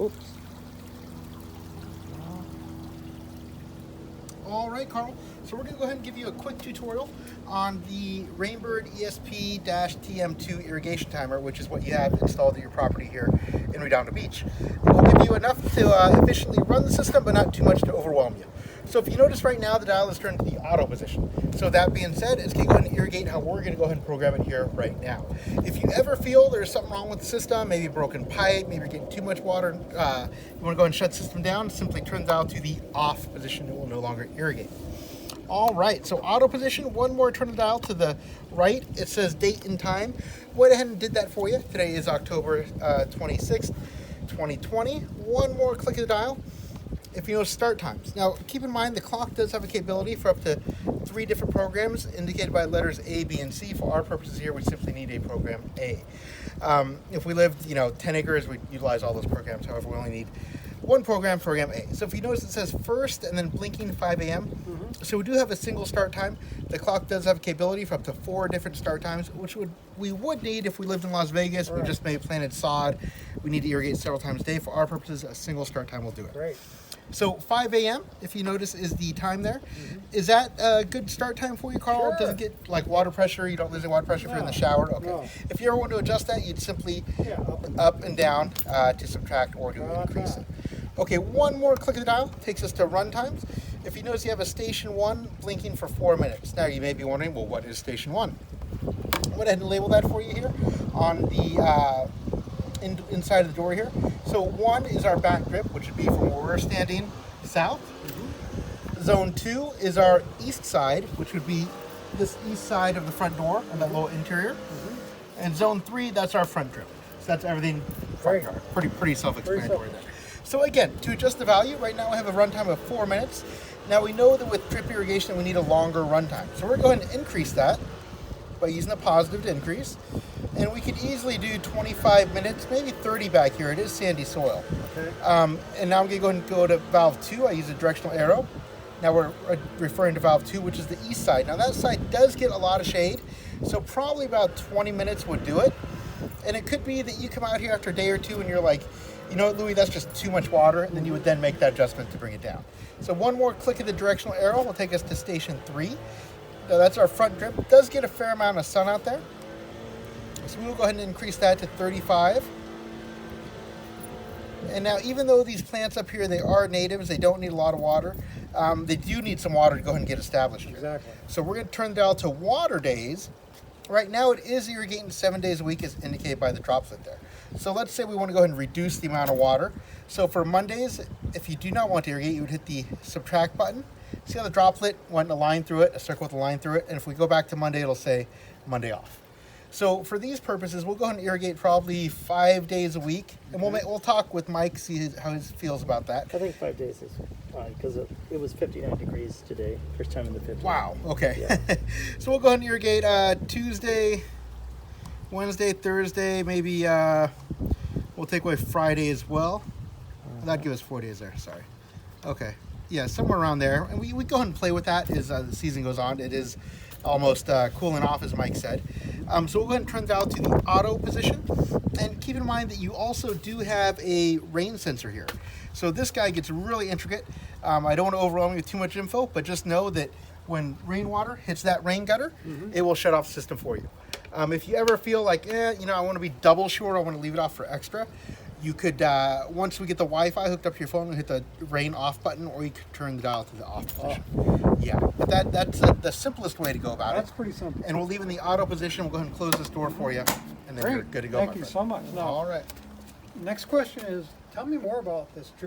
Oops. All right, Carl. So we're going to go ahead and give you a quick tutorial on the Rainbird ESP-TM2 irrigation timer, which is what you have installed at your property here in Redondo Beach. It will give you enough to efficiently run the system, but not too much to overwhelm you. So if you notice right now, the dial is turned to the auto position. So that being said, it's going to go ahead and irrigate how we're going to go ahead and program it here right now. If you ever feel there's something wrong with the system, maybe a broken pipe, maybe you're getting too much water, you want to go ahead and shut the system down, simply turn the dial to the off position. It will no longer irrigate. All right, so auto position, one more turn the dial to the right. It says date and time. Went ahead and did that for you. Today is October 26th, 2020. One more click of the dial. If you know start times. Now, keep in mind the clock does have a capability for up to 3 different programs indicated by letters A, B, and C. For our purposes here, we simply need a program A. If we lived, 10 acres, we'd utilize all those programs. However, we only need one program A. So if you notice it says first and then blinking 5 a.m. So we do have a single start time. The clock does have a capability for up to 4 different start times, which we would need if we lived in Las Vegas. Right. We just maybe planted sod. We need to irrigate several times a day. For our purposes, a single start time will do it. Great. So 5 a.m., if you notice, is the time there. Is that a good start time for you, Carl? Sure. Does it get like water pressure? You don't lose any water pressure if you're in the shower? Okay. No. If you ever want to adjust that, you'd simply up and down to subtract or to increase it. Okay, one more click of the dial takes us to run times. If you notice, you have a station 1 blinking for 4 minutes. Now you may be wondering, well, what is station 1? I'm going to label that for you here on the inside of the door here. So 1 is our back drip, which would be from where we're standing south. Zone 2 is our east side, which would be this east side of the front door and that little interior. And zone 3, that's our front drip. So that's everything front yard. Pretty self-explanatory there. So again, to adjust the value, right now we have a runtime of 4 minutes. Now we know that with drip irrigation we need a longer runtime. So we're going to increase that by using the positive to increase. And we could easily do 25 minutes, maybe 30 back here. It is sandy soil. Okay. And now I'm going to go ahead and go to valve 2. I use a directional arrow. Now we're referring to valve 2, which is the east side. Now that side does get a lot of shade, so probably about 20 minutes would do it. And it could be that you come out here after a day or two and you're like, you know what, Louie, that's just too much water, and then you would then make that adjustment to bring it down. So one more click of the directional arrow will take us to station 3. Now that's our front drip. It does get a fair amount of sun out there. So we will go ahead and increase that to 35. And now, even though these plants up here, they are natives, they don't need a lot of water, they do need some water to go ahead and get established here. Exactly. So we're going to turn the dial to water days. Right now it is irrigating 7 days a week as indicated by the droplet there. So let's say we want to go ahead and reduce the amount of water. So for Mondays, if you do not want to irrigate, you would hit the subtract button. See how the droplet went a line through it, a circle with a line through it, and if we go back to Monday, it'll say Monday off. So for these purposes, we'll go ahead and irrigate probably 5 days a week, and we'll talk with Mike, see how he feels about that. I think 5 days is fine because it was 59 degrees today, first time in the 50s. Wow, okay. Yeah. So we'll go ahead and irrigate Tuesday, Wednesday, Thursday, maybe we'll take away Friday as well. That'd give us 4 days there, sorry. Okay, yeah, somewhere around there. And we go ahead and play with that as the season goes on. It is almost cooling off, as Mike said. So we'll go ahead and turn the dial to the auto position. And keep in mind that you also do have a rain sensor here. So this guy gets really intricate. I don't want to overwhelm you with too much info, but just know that when rainwater hits that rain gutter, it will shut off the system for you. If you ever feel like, I want to be double sure, I want to leave it off for extra, you could, once we get the Wi-Fi hooked up to your phone, hit the rain off button, or you could turn the dial to the off position. Yeah, but that's the simplest way to go about it. That's pretty simple. And we'll leave in the auto position. We'll go ahead and close this door for you, and then you're good to go. Thank you so much. Now, All right. next question is, tell me more about this drip